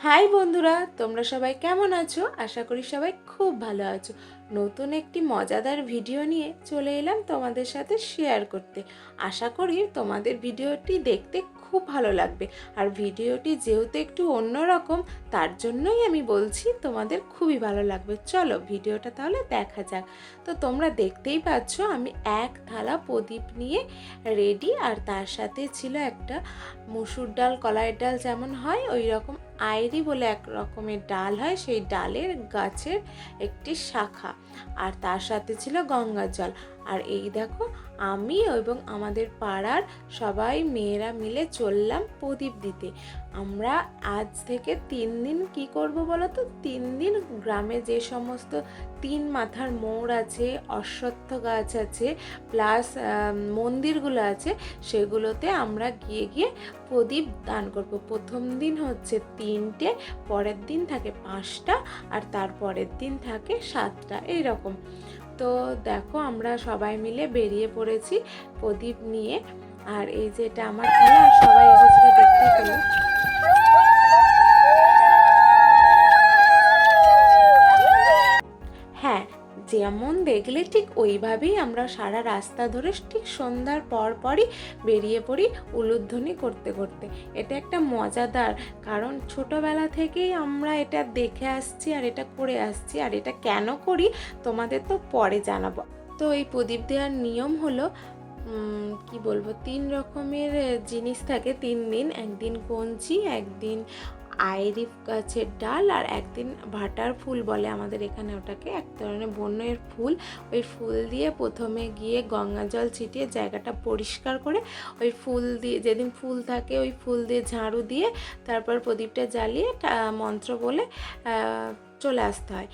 High বন্ধুরা, তোমরা সবাই কেমন আছো? আশা করি সবাই খুব ভালো আছো। নতুন একটি মজাদার ভিডিও নিয়ে চলে এলাম তোমাদের সাথে শেয়ার করতে। আশা করি তোমাদের ভিডিওটি দেখতে খুব ভালো লাগবে। আর ভিডিওটি যেহেতু একটু অন্যরকম, তার জন্যই আমি বলছি তোমাদের খুবই ভালো লাগবে। চলো ভিডিওটা তাহলে দেখা যাক। তো তোমরা দেখতেই পাচ্ছ আমি এক থালা প্রদীপ নিয়ে রেডি, আর তার সাথে ছিল একটা মুসুর ডাল, কলাইয়ের ডাল যেমন হয় ওই রকম আইরি বলে এক রকমের ডাল হয়, সেই ডালের গাছের একটি শাখা, আর তার সাথে ছিল গঙ্গার জল। আর এই দেখো আমি এবং আমাদের পাড়ার সবাই মেয়েরা মিলে চললাম প্রদীপ দিতে। আমরা আজ থেকে 3 দিন কি করব বলো তো? 3 দিন গ্রামে যে সমস্ত 3 মাথার মোড় আছে, অশ্বত্থ গাছ আছে, প্লাস মন্দিরগুলো আছে, সেগুলোতে আমরা গিয়ে গিয়ে প্রদীপ দান করব। প্রথম দিন হচ্ছে 3টে, পরের দিন থাকে 5টা, আর তার পরের দিন থাকে 7টা, এইরকম। তো দেখো আমরা সবাই মিলে বেরিয়ে পড়েছি প্রদীপ নিয়ে। আর এই যে এটা আমার খেলা, সবাই এসেছিল দেখতে পেলো। হ্যাঁ, যেমন দেখলে ঠিক ওইভাবেই আমরা সারা রাস্তা ধরে ঠিক সন্ধ্যার পরই বেরিয়ে পড়ি উলুধ্বনি করতে করতে। এটা একটা মজাদার, কারণ ছোটবেলা থেকেই আমরা এটা দেখে আসছি আর এটা করে আসছি। আর এটা কেন করি তোমাদের তো পরে জানাবো। তো এই প্রদীপ দেওয়ার নিয়ম হলো, কি বলবো, 3 রকমের জিনিস থাকে 3 দিন। একদিন কঞ্চি, একদিন আইরি গাছের ডাল, আর একদিন ভাটার ফুল বলে আমাদের এখানে ওটাকে, এক ধরনের বনের ফুল। ওই ফুল দিয়ে প্রথমে গিয়ে গঙ্গা জল ছিটিয়ে জায়গাটা পরিষ্কার করে, ওই ফুল দিয়ে, যেদিন ফুল থাকে ওই ফুল দিয়ে ঝাড়ু দিয়ে তারপর প্রদীপটা জ্বালিয়ে মন্ত্র বলে চলে আসতে হয়।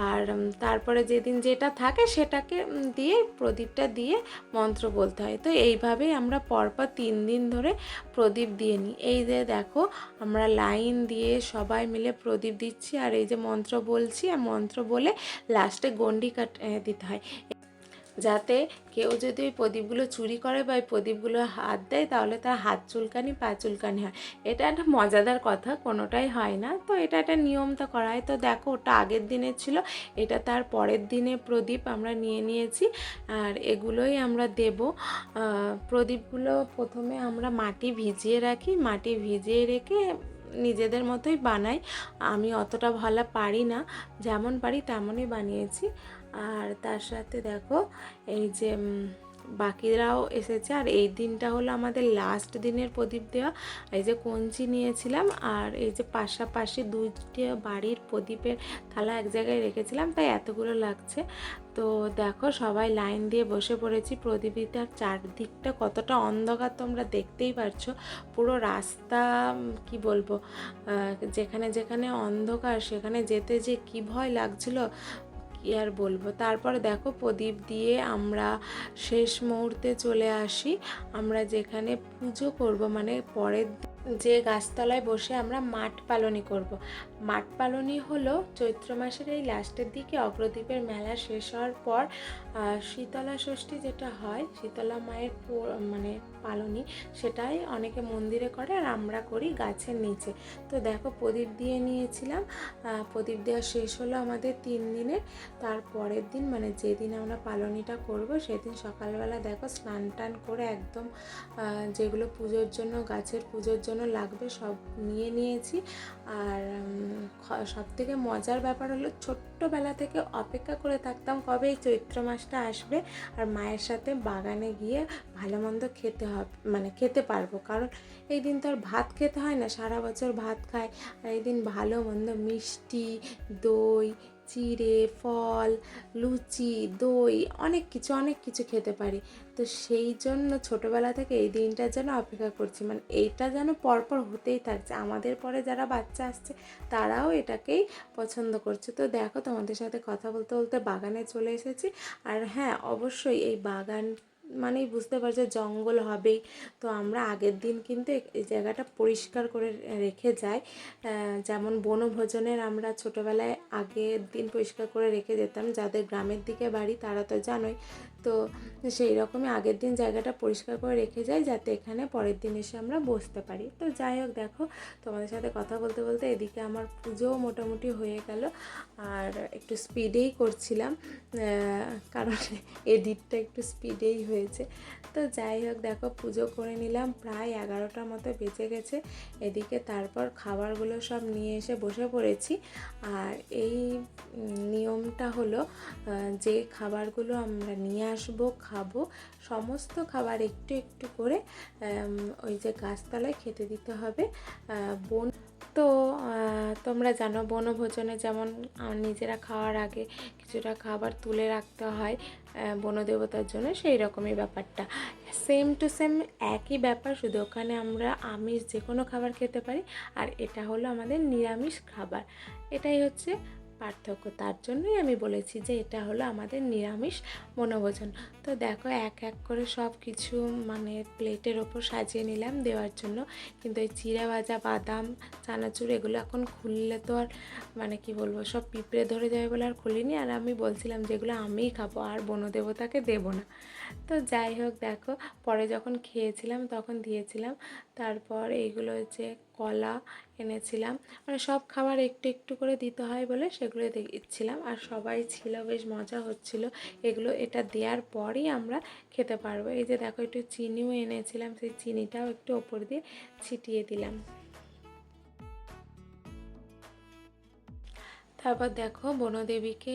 আর তারপরে যেদিন যেটা থাকে সেটাকে দিয়ে প্রদীপটা দিয়ে মন্ত্র বলতে হয়। তো এইভাবেই আমরা পরপর 3 দিন ধরে প্রদীপ দিয়ে নিই। এই যে দেখো আমরা লাইন দিয়ে সবাই মিলে প্রদীপ দিচ্ছি, আর এই যে মন্ত্র বলছি, আর মন্ত্র বলে লাস্টে গণ্ডি দিতে হয়, যাতে কেউ যদি ওই প্রদীপগুলো চুরি করে বা ওই প্রদীপগুলো হাত দেয় তাহলে তার হাত চুলকানি, পা চুলকানি হয়। এটা একটা মজাদার কথা, কোনোটাই হয় না। তো এটা একটা নিয়ম তো করা হয়। তো দেখো ওটা আগের দিনের ছিল, এটা তার পরের দিনে প্রদীপ আমরা নিয়ে নিয়েছি, আর এগুলোই আমরা দেব। প্রদীপগুলো প্রথমে আমরা মাটি ভিজিয়ে রাখি, মাটি ভিজিয়ে রেখে নিজেদের মতোই বানাই। আমি অতটা ভালো পারি না, যেমন পারি তেমনই বানিয়েছি। আর তার সাথে দেখো এই যে বাকিরাও এসেছে, আর এই দিনটা হলো আমাদের লাস্ট দিনের প্রদীপ দেওয়া। এই যে কঞ্চি নিয়েছিলাম, আর এই যে পাশাপাশি 2টি বাড়ির প্রদীপের থালা এক জায়গায় রেখেছিলাম, তাই এতগুলো লাগছে। তো দেখো সবাই লাইন দিয়ে বসে পড়েছি প্রদীপ দিতে। আর চারদিকটা কতটা অন্ধকার তোমরা দেখতেই পারছো। পুরো রাস্তা, কি বলবো, যেখানে যেখানে অন্ধকার সেখানে যেতে যে কি ভয় লাগছিল, কি আর বলবো। তারপরে দেখো প্রদীপ দিয়ে আমরা শেষ মুহূর্তে চলে আসি, আমরা যেখানে পুজো করব, মানে পরের যে গাছতলায় বসে আমরা মাঠ পালনি করব। মাঠ পালনি হলো চৈত্র মাসের এই লাস্টের দিকে অগ্রদ্বীপের মেলা শেষ হওয়ার পর শীতলা ষষ্ঠী যেটা হয়, শীতলা মায়ের মানে পালনি, সেটাই অনেকে মন্দিরে করে, আর আমরা করি গাছের নিচে। তো দেখো প্রদীপ দিয়ে নিয়েছিলাম, প্রদীপ দেওয়া শেষ হলো আমাদের 3 দিনের। তার পরের দিন মানে যেদিন আমরা পালনিটা করব সেদিন সকালবেলা দেখো স্নান টান করে একদম যেগুলো পুজোর জন্য, গাছের পুজোর জন্য লাগবে সব নিয়ে নিয়েছি। আর সবথেকে মজার ব্যাপার হলো, ছোট্টবেলা থেকে অপেক্ষা করে থাকতাম কবে এই চৈত্র মাসটা আসবে আর মায়ের সাথে বাগানে গিয়ে ভালো মন্দ খেতে হবে, মানে খেতে পারবো। কারণ এই দিন তো আর ভাত খেতে হয় না, সারা বছর ভাত খায়, আর এই দিন ভালো মন্দ মিষ্টি, দই, চিড়ে, ফল, লুচি, দই, অনেক কিছু খেতে পারি। তো সেই জন্য ছোটোবেলা থেকে এই দিনটার জন্য অপেক্ষা করছি, মানে এইটা যেন পরপর হতেই থাকছে। আমাদের পরে যারা বাচ্চা আসছে তারাও এটাকেই পছন্দ করছে। তো দেখো তোমাদের সাথে কথা বলতে বলতে বাগানে চলে এসেছি। আর হ্যাঁ, অবশ্যই এই বাগান মানেই বুঝতে পারছো জঙ্গল হবেই। তো আমরা আগের দিন কিন্তু এই জায়গাটা পরিষ্কার করে রেখে যাই, যেমন বনভোজনের আমরা ছোটোবেলায় আগের দিন পরিষ্কার করে রেখে যেতাম। যাদের গ্রামের দিকে বাড়ি তারা তো জানোই। তো তো সেই রকমই আগের দিন জায়গাটা পরিষ্কার করে রেখে যাই, যাতে এখানে পরের দিন এসে আমরা বসতে পারি। তো যাই হোক, দেখো তোমাদের সাথে কথা বলতে বলতে এদিকে আমার পুজোও মোটামুটি হয়ে গেল। আর একটু স্পিডেই করছিলাম, কারণ এডিটটা একটু স্পিডেই হয়েছে। তো যাই হোক, দেখো পুজো করে নিলাম, প্রায় 11টার মতো বেজে গেছে এদিকে। তারপর খাবারগুলো সব নিয়ে এসে বসে পড়েছি। আর এই নিয়মটা হলো যে খাবারগুলো আমরা নিয়ে আসবো, খাবো, সমস্ত খাবার একটু একটু করে ওই যে গাছতলায় খেতে দিতে হবে। বোন তো তোমরা জানো বনভোজনে যেমন নিজেরা খাওয়ার আগে কিছুটা খাবার তুলে রাখতে হয় বনদেবতার জন্য, সেই রকমই ব্যাপারটা, সেম টু সেম একই ব্যাপার, শুধু ওখানে আমরা আমিষ যে কোনো খাবার খেতে পারি, আর এটা হলো আমাদের নিরামিষ খাবার। এটাই হচ্ছে পার্থক্য। তার জন্যই আমি বলেছি যে এটা হলো আমাদের নিরামিষ বনভোজন। তো দেখো এক এক করে সব কিছু মানে প্লেটের ওপর সাজিয়ে নিলাম দেওয়ার জন্য। কিন্তু এই চিড়ে ভাজা বাদাম, চানাচুর এগুলো এখন খুললে তো আর মানে কি বলবো, সব পিঁপড়ে ধরে যাবে বলে আর খুলিনি। আর আমি বলছিলাম যেগুলো আমিই খাবো, আর বনদেবতাকে দেবো না। তো যাই হোক, দেখো পরে যখন খেয়েছিলাম তখন দিয়েছিলাম। তারপর এইগুলো হচ্ছে কলা এনেছিলাম, মানে সব খাবার একটু একটু করে দিতে হয় বলে সেগুলো দিচ্ছিলাম। আর সবাই ছিল, বেশ মজা হচ্ছিল এগুলো। এটা দেওয়ার পরই আমরা খেতে পারবো। এই যে দেখো একটু চিনিও এনেছিলাম, সেই চিনিটাও একটু ওপর দিয়ে ছিটিয়ে দিলাম। তারপর দেখো বনদেবীকে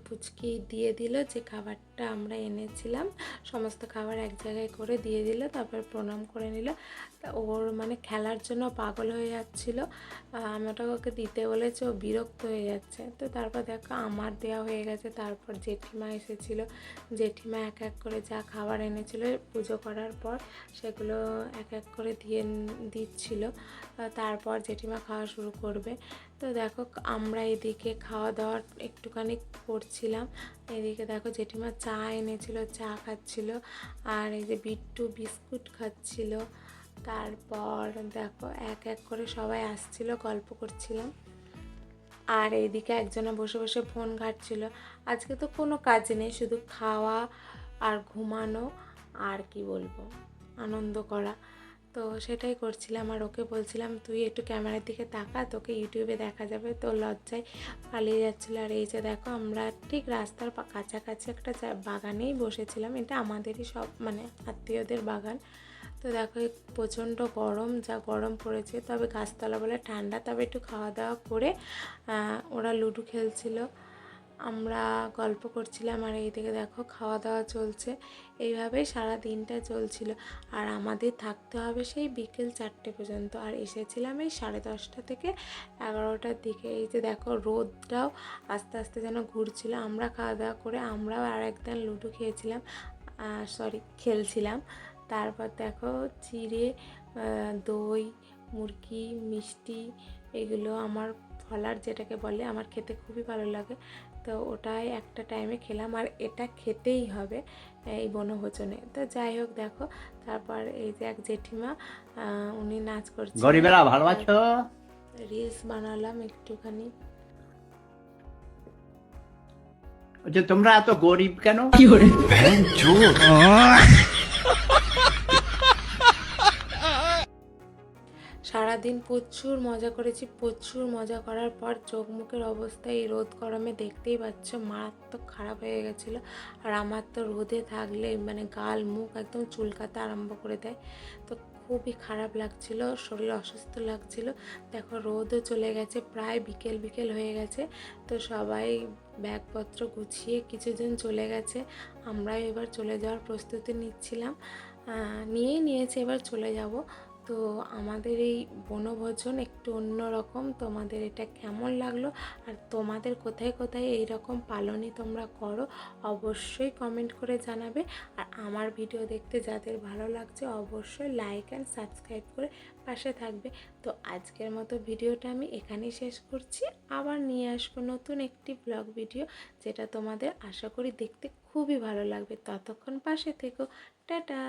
পুচকি দিয়ে দিল যে খাবারটা আমরা এনেছিলাম, সমস্ত খাবার এক জায়গায় করে দিয়ে দিল। তারপর প্রণাম করে নিল। ওর মানে খেলার জন্য পাগল হয়ে যাচ্ছিল, আমরা ওকে দিতে বলেছে, ও বিরক্ত হয়ে যাচ্ছে। তো তারপর দেখো আমার দেওয়া হয়ে গেছে। তারপর জেঠিমা এসেছিল, জেঠিমা এক এক করে যা খাবার এনেছিল পুজো করার পর সেগুলো এক এক করে দিচ্ছিল। তারপর জেঠিমা খাওয়া শুরু করবে। তো দেখো আমরা এদিকে খাওয়া দাওয়া একটুখানি করছিলাম। এদিকে দেখো জেঠিমা চা এনেছিল, চা খাচ্ছিল, আর এই যে বিট্টু বিস্কুট খাচ্ছিল। তারপর দেখো এক এক করে সবাই আসছিল, গল্প করছিলাম। আর এইদিকে একজনে বসে বসে ফোন ঘাঁটছিল। আজকে তো কোনো কাজ নেই, শুধু খাওয়া আর ঘুমানো, আর কি বলবো, আনন্দ করা। তো সেটাই করছিলাম। আর ওকে বলছিলাম তুই একটু ক্যামেরার দিকে তাকা, তোকে ইউটিউবে দেখা যাবে। তো লজ্জায় পালিয়ে যাচ্ছিলো। আর এই যে দেখো আমরা ঠিক রাস্তার কাছাকাছি একটা বাগানেই বসেছিলাম, এটা আমাদেরই সব মানে আত্মীয়দের বাগান। তো দেখো প্রচণ্ড গরম, যা গরম পড়েছে, তবে গাছতলা বলে ঠান্ডা। তবে একটু খাওয়া দাওয়া করে ওরা লুডো খেলছিল, আমরা গল্প করছিলাম। আর এই দিকে দেখো খাওয়া দাওয়া চলছে, এইভাবেই সারা দিনটা চলছিল। আর আমাদের থাকতে হবে সেই বিকেল 4টে পর্যন্ত। আর এসেছিলাম এই 10:30 থেকে 11টার দিকে। এই যে দেখো রোদটাও আস্তে আস্তে যেন ঘুরছিল। আমরা খাওয়া দাওয়া করে আমরাও আর একদিন লুডো খেলছিলাম। তারপর দেখো চিড়ে, দই, মুরগি, মিষ্টি, এগুলো আমার ফলার যেটাকে বলে, আমার খেতে খুবই ভালো লাগে। তো ওটাই একটা টাইমে খেলাম, আর এটা খেতেই হবে এই বনভোজনে। তো যাই হোক দেখো, তারপর এই যে এক জেঠিমা উনি নাচ করছেন। গরিবেরা ভালো আছো? রিলস বানালাম একটুখানি। যে তোমরা এত গরিব কেন? সারাদিন প্রচুর মজা করেছি। প্রচুর মজা করার পর চোখ মুখের অবস্থা এই রোদ গরমে দেখতেই পাচ্ছ মারাত্মক খারাপ হয়ে গেছিলো। আর আমার তো রোদে থাকলে মানে গাল মুখ একদম চুলকাতে আরম্ভ করে দেয়। তো খুবই খারাপ লাগছিল, শরীর অসুস্থ লাগছিল। দেখো রোদও চলে গেছে, প্রায় বিকেল বিকেল হয়ে গেছে। তো সবাই ব্যাগপত্র গুছিয়ে কিছুজন চলে গেছে, আমরাও এবার চলে যাওয়ার প্রস্তুতি নিয়েছি, এবার চলে যাব। তো আমাদের এই বনভোজন একটু অন্যরকম। তোমাদের এটা কেমন লাগলো, আর তোমাদের কোথায় কোথায় এই রকম পালনই তোমরা করো, অবশ্যই কমেন্ট করে জানাবে। আর আমার ভিডিও দেখতে যাদের ভালো লাগছে অবশ্যই লাইক অ্যান্ড সাবস্ক্রাইব করে পাশে থাকবে। তো আজকের মতো ভিডিওটা আমি এখানেই শেষ করছি। আবার নিয়ে আসবো নতুন একটি ব্লগ ভিডিও, যেটা তোমাদের আশা করি দেখতে খুবই ভালো লাগবে। ততক্ষণ পাশে থেকো। টাটা।